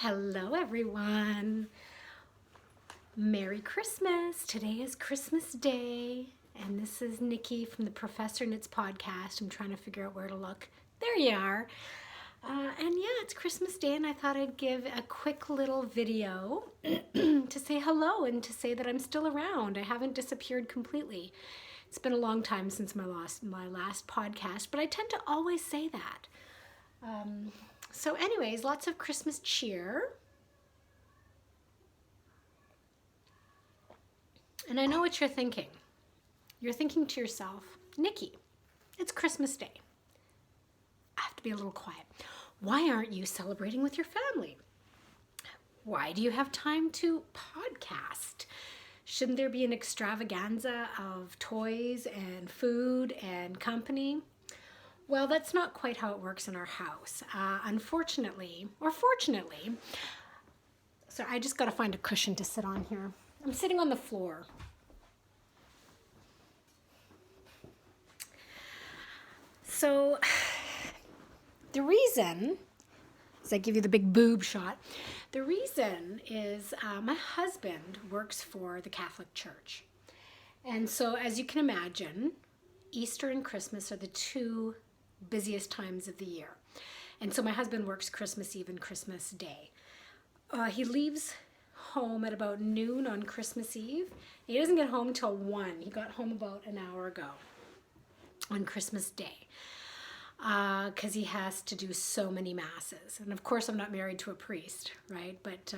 Hello everyone. Merry Christmas. Today is Christmas Day and this is Nikki from the Professor Knits podcast. I'm trying to figure out where to look. There you are. And yeah, it's Christmas Day and I thought I'd give a quick little video to say hello and to say that I'm still around. I haven't disappeared completely. It's been a long time since my last podcast, but I tend to always say that. So anyways, lots of Christmas cheer. And I know what you're thinking. You're thinking to yourself, Nikki, it's Christmas Day. I have to be a little quiet. Why aren't you celebrating with your family? Why do you have time to podcast? Shouldn't there be an extravaganza of toys and food and company? Well, that's not quite how it works in our house. Unfortunately, or fortunately, so I just got to find a cushion to sit on here. I'm sitting on the floor. So the reason, as I give you the big boob shot, the reason is my husband works for the Catholic Church. And so as you can imagine, Easter and Christmas are the two busiest times of the year. And so my husband works Christmas Eve and Christmas Day. He leaves home at about noon on Christmas Eve. He doesn't get home till 1. He got home about an hour ago on Christmas Day because he has to do so many masses. And of course I'm not married to a priest, right? But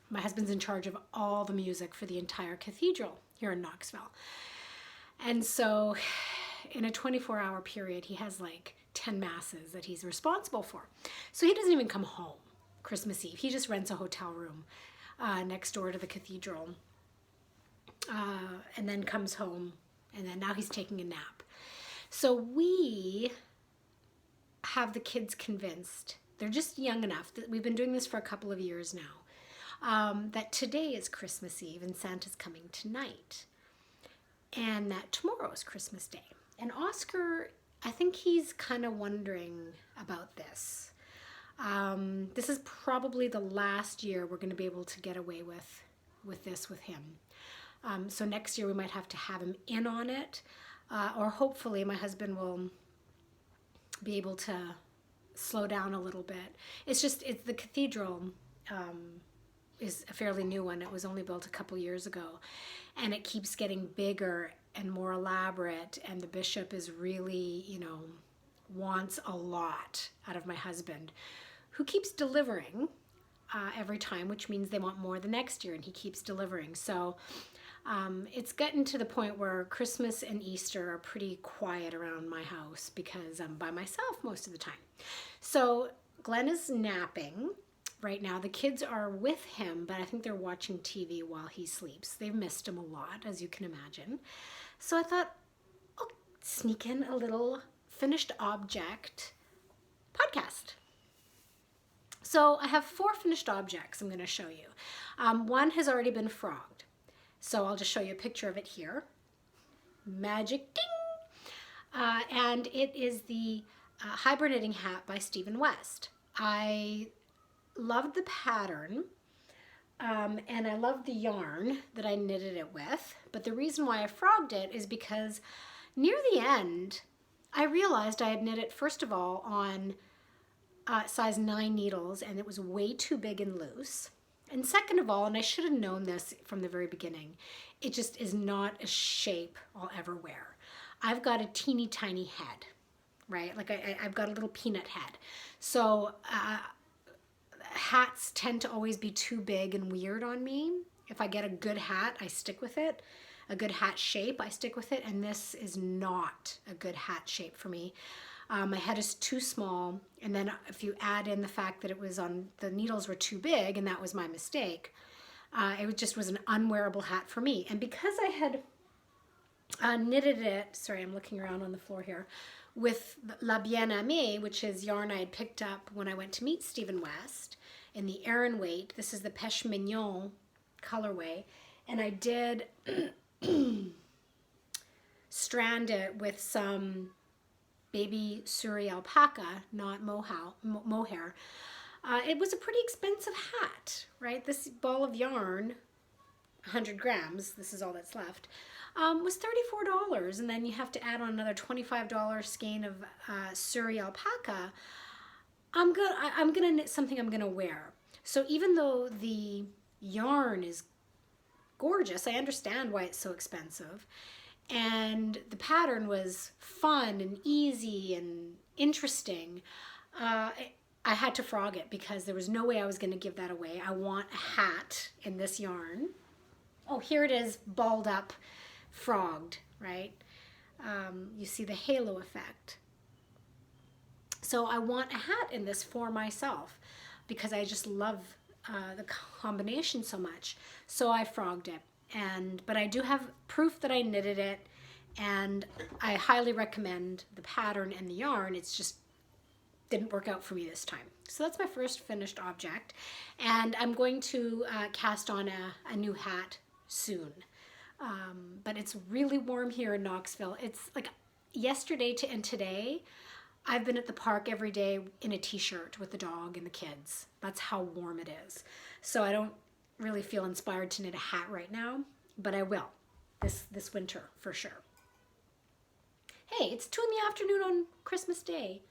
my husband's in charge of all the music for the entire cathedral here in Knoxville. And so in a 24-hour period, he has like 10 masses that he's responsible for. So he doesn't even come home Christmas Eve. He just rents a hotel room next door to the cathedral and then comes home, and then now he's taking a nap. So we have the kids convinced, they're just young enough, that we've been doing this for a couple of years now, that today is Christmas Eve and Santa's coming tonight, and that tomorrow is Christmas Day. And Oscar, I think he's kind of wondering about this. This is probably the last year we're going to be able to get away with this with him. So next year we might have to have him in on it, or hopefully my husband will be able to slow down a little bit. It's the cathedral is a fairly new one. It was only built a couple years ago, and it keeps getting bigger and more elaborate, and the bishop is really, wants a lot out of my husband, who keeps delivering every time, which means they want more the next year, and he keeps delivering. So it's gotten to the point where Christmas and Easter are pretty quiet around my house because I'm by myself most of the time. So Glenn is napping right now. The kids are with him, but I think they're watching TV while he sleeps. They've missed him a lot, as you can imagine. So I thought, I'll sneak in a little finished object podcast. So I have 4 finished objects I'm going to show you. One has already been frogged. So I'll just show you a picture of it here. Magic ding! And it is the hybrid knitting hat by Stephen West. I loved the pattern, and I loved the yarn that I knitted it with. But the reason why I frogged it is because near the end, I realized I had knit it, first of all, on size 9 needles, and it was way too big and loose. And second of all, and I should have known this from the very beginning, it just is not a shape I'll ever wear. I've got a teeny tiny head, right? Like I've got a little peanut head. So hats tend to always be too big and weird on me. If I get a good hat, I stick with it. A good hat shape, I stick with it. And this is not a good hat shape for me. My head is too small, and then if you add in the fact that the needles were too big, and that was my mistake, it just was an unwearable hat for me. And because I had knitted it, sorry, I'm looking around on the floor here, with La Bien-Aimée, which is yarn I had picked up when I went to meet Stephen West in the Aran weight. This is the Pêche Mignon colorway, and I did strand it with some baby Suri alpaca, not mohair, It was a pretty expensive hat, right? This ball of yarn, 100 grams, this is all that's left, was $34. And then you have to add on another $25 skein of Surrey alpaca. I'm gonna knit something I'm gonna wear. So even though the yarn is gorgeous, I understand why it's so expensive. And the pattern was fun and easy and interesting. I had to frog it because there was no way I was going to give that away. I want a hat in this yarn. Oh, here it is, balled up, frogged, right? You see the halo effect. So I want a hat in this for myself because I just love the combination so much. So I frogged it. But I do have proof that I knitted it, and I highly recommend the pattern and the yarn. It's just didn't work out for me this time. So that's my first finished object, and I'm going to cast on a new hat soon. But it's really warm here in Knoxville. It's like yesterday and today, I've been at the park every day in a t-shirt with the dog and the kids. That's how warm it is. So I don't really feel inspired to knit a hat right now, but I will this winter for sure. Hey, it's 2 in the afternoon on Christmas Day,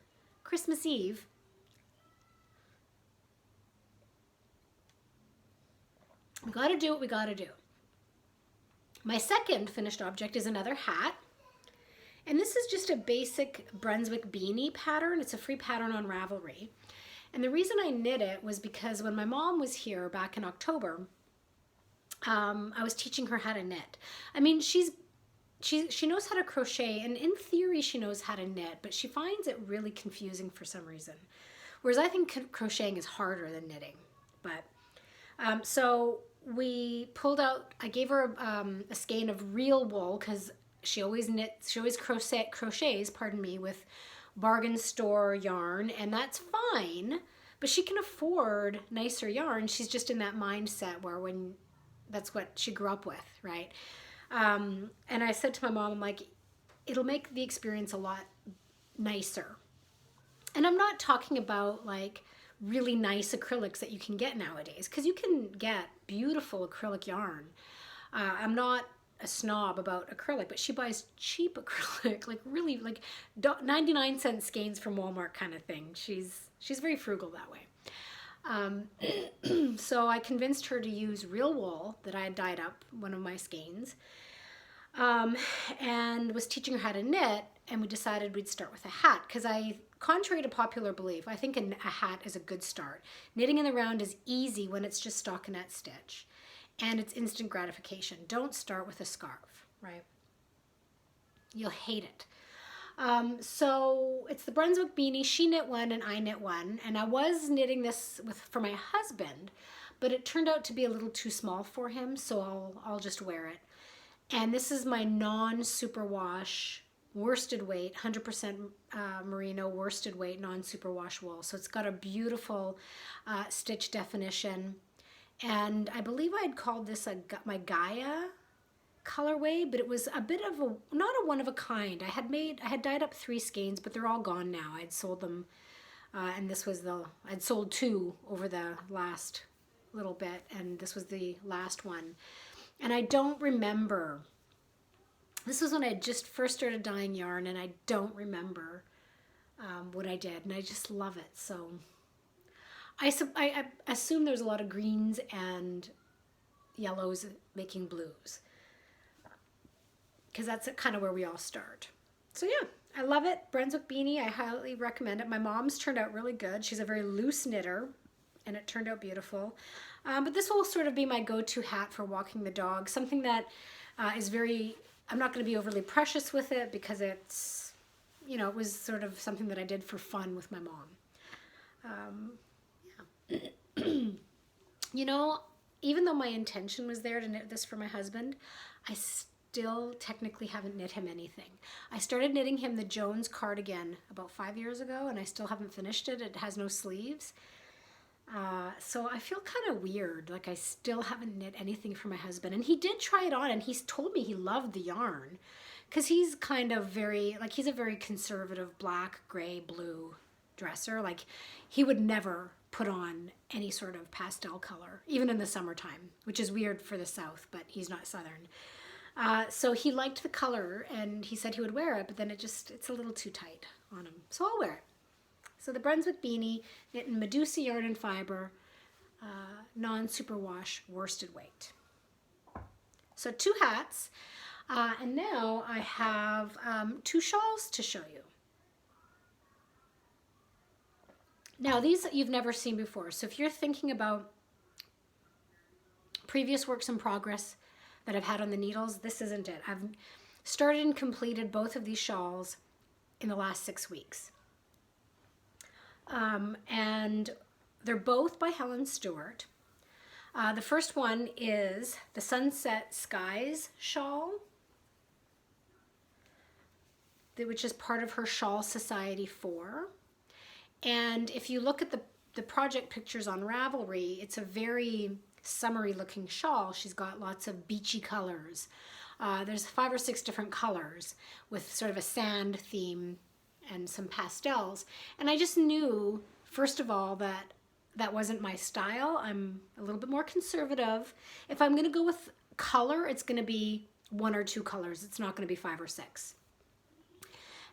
Christmas Eve. We gotta do what we gotta do. My second finished object is another hat. And this is just a basic Brunswick beanie pattern. It's a free pattern on Ravelry. And the reason I knit it was because when my mom was here back in October, I was teaching her how to knit. I mean, she knows how to crochet, and in theory she knows how to knit, but she finds it really confusing for some reason. Whereas I think crocheting is harder than knitting. But so we pulled out, I gave her a skein of real wool because she always crochets, pardon me, with bargain store yarn, and that's fine, but she can afford nicer yarn. She's just in that mindset where that's what she grew up with, right? And I said to my mom, I'm like, it'll make the experience a lot nicer. And I'm not talking about like really nice acrylics that you can get nowadays, because you can get beautiful acrylic yarn. I'm not a snob about acrylic, but she buys cheap acrylic, like really like 99-cent skeins from Walmart kind of thing. She's very frugal that way. So I convinced her to use real wool that I had dyed up, one of my skeins, and was teaching her how to knit, and we decided we'd start with a hat because contrary to popular belief, I think a hat is a good start. Knitting in the round is easy when it's just stockinette stitch. And it's instant gratification. Don't start with a scarf, right? You'll hate it. So it's the Brunswick beanie. She knit one and I knit one. And I was knitting this for my husband, but it turned out to be a little too small for him, so I'll just wear it. And this is my non-superwash worsted weight, 100% merino worsted weight non-superwash wool. So it's got a beautiful stitch definition. And I believe I'd called this my Gaia colorway, but it was a bit of not a one of a kind. I had dyed up 3 skeins, but they're all gone now. I'd sold them, and I'd sold 2 over the last little bit, and this was the last one. And I don't remember. This was when I just first started dyeing yarn, and I don't remember what I did, and I just love it. So I assume there's a lot of greens and yellows making blues, because that's kind of where we all start. So yeah, I love it. Brunswick beanie, I highly recommend it. My mom's turned out really good. She's a very loose knitter, and it turned out beautiful. But this will sort of be my go-to hat for walking the dog, something that is very, I'm not going to be overly precious with it because it's, it was sort of something that I did for fun with my mom. Even though my intention was there to knit this for my husband, I still technically haven't knit him anything. I started knitting him the Jones cardigan about 5 years ago, and I still haven't finished it. It has no sleeves. So I feel kind of weird, like I still haven't knit anything for my husband. And he did try it on, and he's told me he loved the yarn, because he's kind of he's a very conservative black, gray, blue dresser. Like, he would never put on any sort of pastel color, even in the summertime, which is weird for the South, but he's not Southern. So he liked the color and he said he would wear it, but then it's a little too tight on him. So I'll wear it. So the Brunswick beanie, knit in Medusa yarn and fiber, non-superwash worsted weight. So 2 hats, and now I have 2 shawls to show you. Now these you've never seen before, so if you're thinking about previous works in progress that I've had on the needles, this isn't it. I've started and completed both of these shawls in the last 6 weeks. And they're both by Helen Stewart. The first one is the Sunset Skies shawl, which is part of her Shawl Society 4. And if you look at the project pictures on Ravelry, it's a very summery looking shawl. She's got lots of beachy colors. There's 5 or 6 different colors with sort of a sand theme and some pastels. And I just knew, first of all, that wasn't my style. I'm a little bit more conservative. If I'm going to go with color, it's going to be 1 or 2 colors. It's not going to be 5 or 6.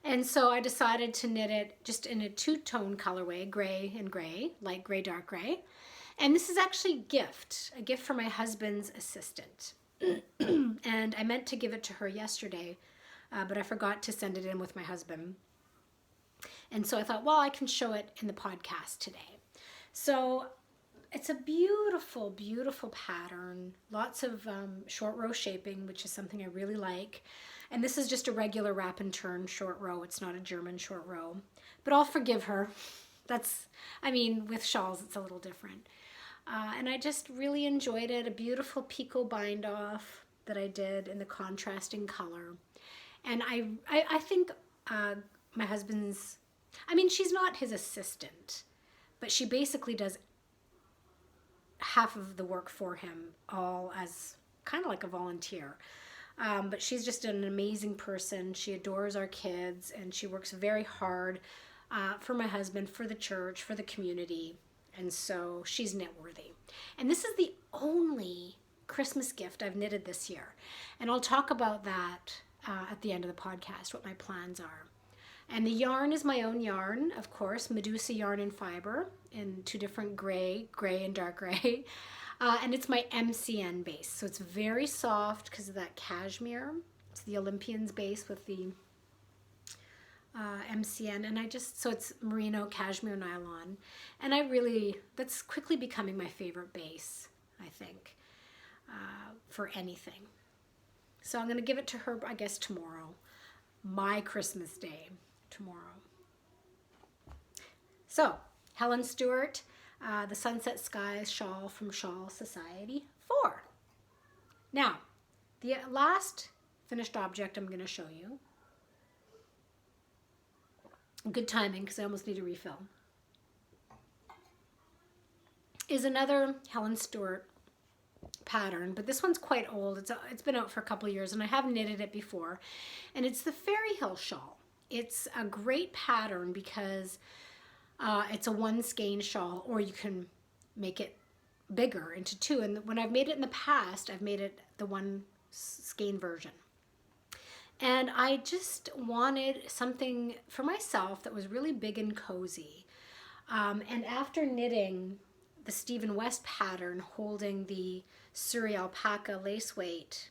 And so I decided to knit it just in a 2-tone colorway, gray and gray, light gray, dark gray. And this is actually a gift from my husband's assistant. And I meant to give it to her yesterday, but I forgot to send it in with my husband. And so I thought, well, I can show it in the podcast today. So it's a beautiful, beautiful pattern. Lots of short row shaping, which is something I really like. And this is just a regular wrap and turn short row. It's not a German short row, but I'll forgive her. With shawls, it's a little different. And I just really enjoyed it. A beautiful picot bind off that I did in the contrasting color. And I think my husband's, she's not his assistant, but she basically does half of the work for him, all as kind of like a volunteer. But she's just an amazing person. She adores our kids, and she works very hard for my husband, for the church, for the community. And so she's knit worthy. And this is the only Christmas gift I've knitted this year. And I'll talk about that at the end of the podcast, what my plans are. And the yarn is my own yarn, of course, Medusa yarn and fiber in 2 different gray and dark gray. And it's my MCN base. So it's very soft because of that cashmere. It's the Olympians base with the MCN. And so it's merino cashmere nylon. And that's quickly becoming my favorite base, I think, for anything. So I'm going to give it to her, I guess, tomorrow. My Christmas day, tomorrow. So, Helen Stewart, the Sunset Skies shawl from Shawl Society 4. Now, the last finished object I'm going to show you, good timing because I almost need a refill, is another Helen Stewart pattern, but this one's quite old. It's been out for a couple of years and I have knitted it before, and it's the Fairy Hill shawl. It's a great pattern because it's a 1 skein shawl, or you can make it bigger into 2. And when I've made it in the past, I've made it the 1 skein version. And I just wanted something for myself that was really big and cozy. And after knitting the Stephen West pattern, holding the Surrey alpaca lace weight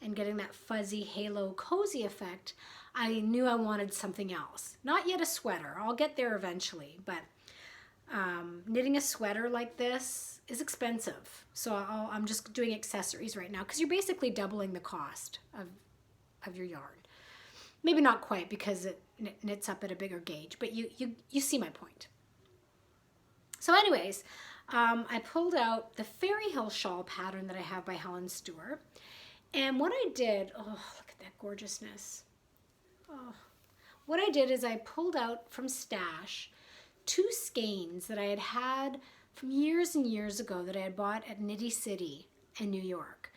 and getting that fuzzy halo cozy effect, I knew I wanted something else. Not yet a sweater. I'll get there eventually, but knitting a sweater like this is expensive. So I'm just doing accessories right now because you're basically doubling the cost of your yarn. Maybe not quite because it knits up at a bigger gauge, but you see my point. So anyways, I pulled out the Fairy Hill shawl pattern that I have by Helen Stewart. And what I did, oh, look at that gorgeousness. Oh. What I did is I pulled out from stash 2 skeins that I had from years and years ago that I had bought at Knitty City in New York.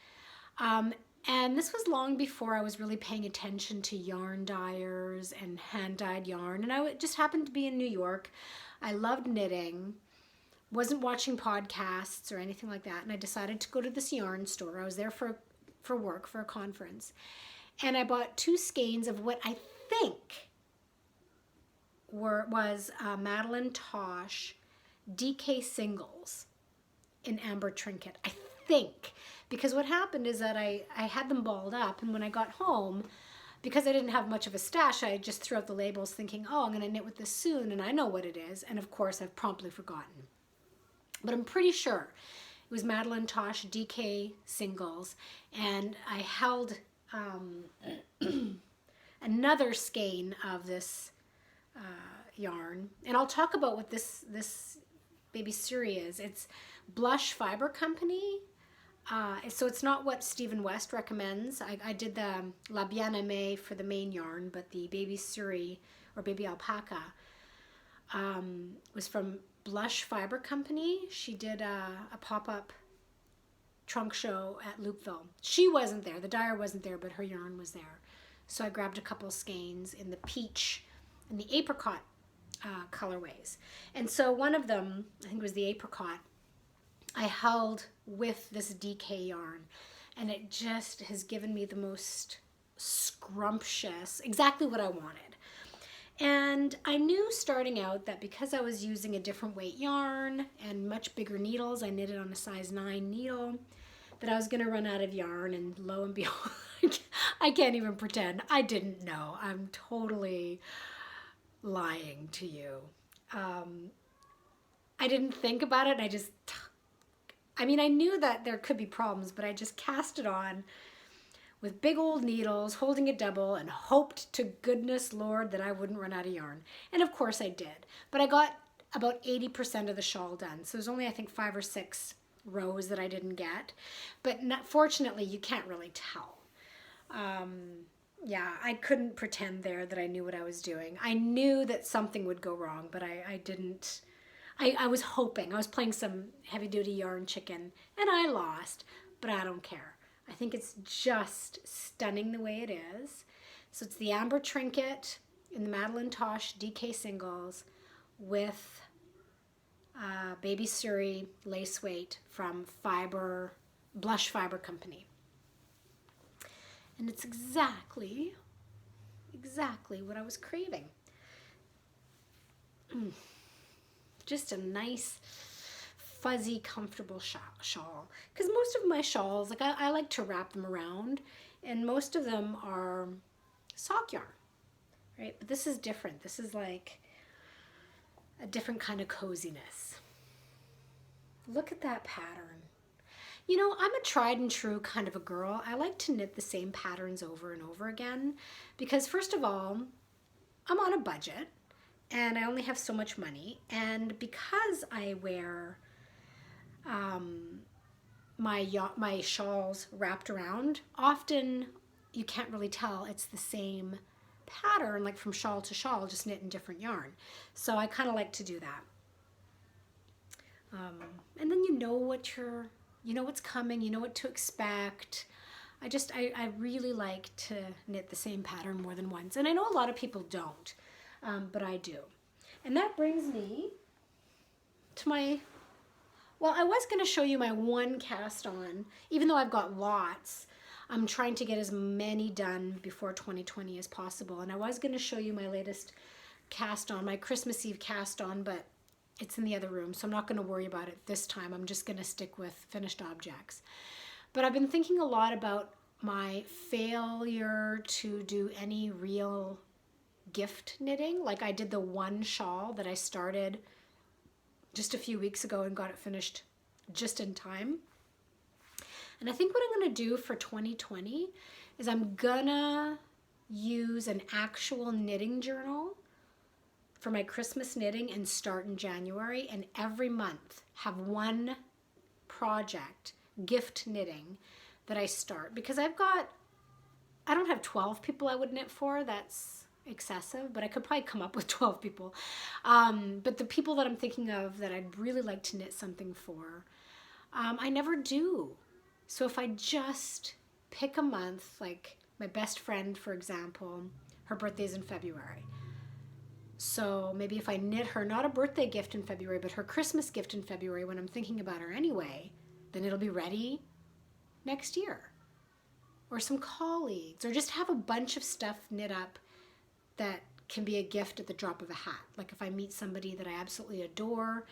And this was long before I was really paying attention to yarn dyers and hand-dyed yarn. And I just happened to be in New York. I loved knitting. wasn't watching podcasts or anything like that. And I decided to go to this yarn store. I was there for work, for a conference. And I bought 2 skeins of what I think was Madeline Tosh DK singles in amber trinket. I think. Because what happened is that I had them balled up, and when I got home, because I didn't have much of a stash, I just threw out the labels thinking, oh, I'm going to knit with this soon, and I know what it is. And of course, I've promptly forgotten. But I'm pretty sure it was Madeline Tosh DK singles, and I held another skein of this yarn, and I'll talk about what this baby Suri is. It's Blush Fiber Company. So it's not what Stephen West recommends. I did the La Bien-Aimée for the main yarn, but the baby Suri or baby alpaca was from Blush Fiber Company. She did a pop-up trunk show at Loopville. She wasn't there, the dyer wasn't there, but her yarn was there. So I grabbed a couple skeins in the peach and the apricot colorways. And so one of them, I think it was the apricot, I held with this DK yarn, and it just has given me the most scrumptious, exactly what I wanted. And I knew starting out that because I was using a different weight yarn and much bigger needles, I knitted on a size 9 needle, that I was going to run out of yarn, and lo and behold, I can't even pretend. I didn't know. I'm totally lying to you. I didn't think about it. I knew that there could be problems, but I just cast it on with big old needles, holding it double, and hoped to goodness Lord that I wouldn't run out of yarn. And of course I did. But I got about 80% of the shawl done. So there's only, I think, 5 or 6 rows that I didn't get. But fortunately, you can't really tell. Yeah, I couldn't pretend there that I knew what I was doing. I knew that something would go wrong, but I didn't. I was hoping. I was playing some heavy-duty yarn chicken, and I lost, but I don't care. I think it's just stunning the way it is. So it's the amber trinket in the Madeline Tosh DK singles with baby Suri lace weight from Blush Fiber Company. And it's exactly what I was craving. Just a nice, fuzzy, comfortable shawl. Because most of my shawls, like I like to wrap them around, and most of them are sock yarn, right? But this is different. This is like a different kind of coziness. Look at that pattern. You know, I'm a tried and true kind of a girl. I like to knit the same patterns over and over again because, first of all, I'm on a budget and I only have so much money. And because I wear my shawls wrapped around, often you can't really tell it's the same pattern, like from shawl to shawl, just knit in different yarn. So I kind of like to do that. And then you know what's coming, you know what to expect. I really like to knit the same pattern more than once. And I know a lot of people don't, but I do. And that brings me to I was going to show you my one cast on, even though I've got lots. I'm trying to get as many done before 2020 as possible. And I was going to show you my latest cast on, my Christmas Eve cast on, but it's in the other room, so I'm not going to worry about it this time. I'm just going to stick with finished objects. But I've been thinking a lot about my failure to do any real gift knitting. Like I did the one shawl that I started just a few weeks ago and got it finished just in time. And I think what I'm going to do for 2020 is I'm going to use an actual knitting journal for my Christmas knitting and start in January, and every month have one project, gift knitting, that I start. Because I don't have 12 people I would knit for. That's excessive, but I could probably come up with 12 people. But the people that I'm thinking of that I'd really like to knit something for, I never do. So if I just pick a month, like my best friend, for example, her birthday's in February. So maybe if I knit her not a birthday gift in February, but her Christmas gift in February when I'm thinking about her anyway, then it'll be ready next year. Or some colleagues, or just have a bunch of stuff knit up that can be a gift at the drop of a hat. Like if I meet somebody that I absolutely adore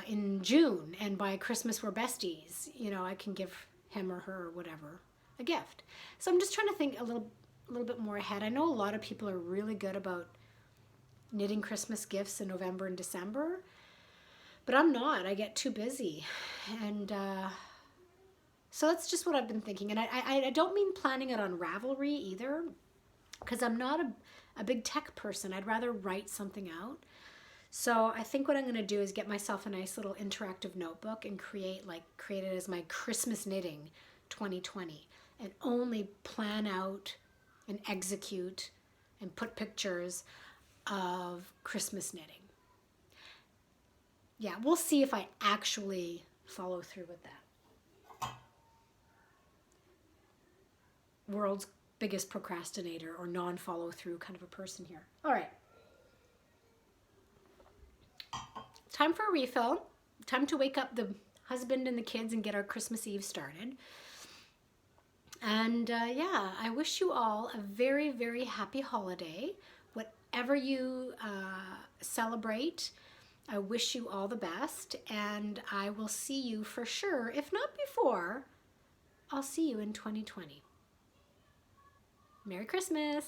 in June and by Christmas we're besties, you know, I can give him or her or whatever a gift. So I'm just trying to think a little bit more ahead. I know a lot of people are really good about knitting Christmas gifts in November and December, but I'm not. I get too busy. And so that's just what I've been thinking. And I don't mean planning it on Ravelry either, because I'm not a big tech person. I'd rather write something out. So I think what I'm going to do is get myself a nice little interactive notebook and create it as my Christmas knitting 2020, and only plan out and execute and put pictures of Christmas knitting. Yeah, we'll see if I actually follow through with that. World's biggest procrastinator or non-follow through kind of a person here. All right. Time for a refill. Time to wake up the husband and the kids and get our Christmas Eve started. And yeah, I wish you all a very, very happy holiday. Whatever you celebrate, I wish you all the best. And I will see you for sure. If not before, I'll see you in 2020. Merry Christmas.